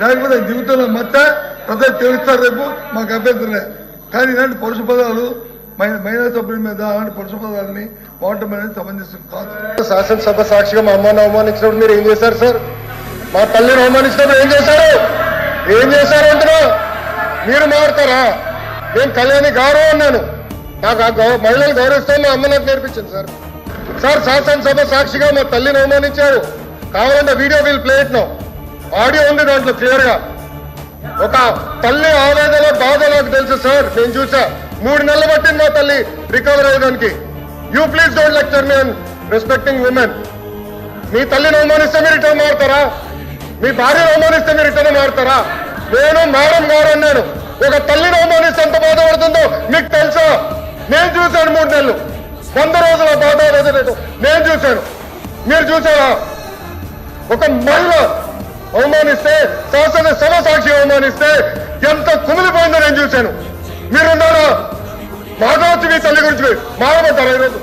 లేకపోతే జీవితంలో మధ్య ప్రజలు తెలుస్తారు. రేపు మాకు అభ్యంతరమే. కానీ ఇలాంటి పరుష పదాలు మహిళా సభ్యుల మీద అలాంటి పరుష పదాలని వాడటం అనేది సమంజసం కాదు. శాసనసభ సాక్షిగా మా అమ్మను అవమానించినప్పుడు మీరు ఏం చేశారు సార్? మా తల్లిని అవమానించినప్పుడు ఏం చేశారు? ఏం చేశారు అంటున్నా? మీరు మారుతారా? నేను కళ్యాణి గౌరవం అన్నాను. నాకు మహిళలు గౌరవిస్తాను. మా అమ్మ నాకు నేర్పించింది సార్. సార్ శాసనసభ సాక్షిగా మా తల్లిని అవమానించారు. కావాలంటే video will play it now. Audio ఉంది దాంట్లో క్లియర్ గా. ఒక తల్లి ఆవేదన బాధ నాకు తెలుసు సార్. నేను చూసా. 3 నెలలు పట్టింది మా తల్లి రికవర్ అయ్యేదానికి. You please don't lecture me on respecting women. మీ తల్లిని అవమానిస్తే మీరు రిటర్న్ మారుతారా? మీ భార్యను అవమానిస్తే మీరు రిటర్న్ మారుతారా? నేను మేడం గారు అన్నాను. ఒక తల్లిని అవమానిస్తే ఎంత బాధపడుతుందో మీకు తెలుసా? నేను చూశాను. 3 నెలలు 100 రోజుల బాధ నేను చూశాను. మీరు చూసారా? ఒక మహిళ అవమానిస్తే, శాసనసభ సాక్షి అవమానిస్తే ఎంత కుమిలిపోయిందో నేను చూశాను. మీరున్నారా? మాట్లాడచ్చు మీ తల్లి గురించి మాట్లాడతారా ఈరోజు?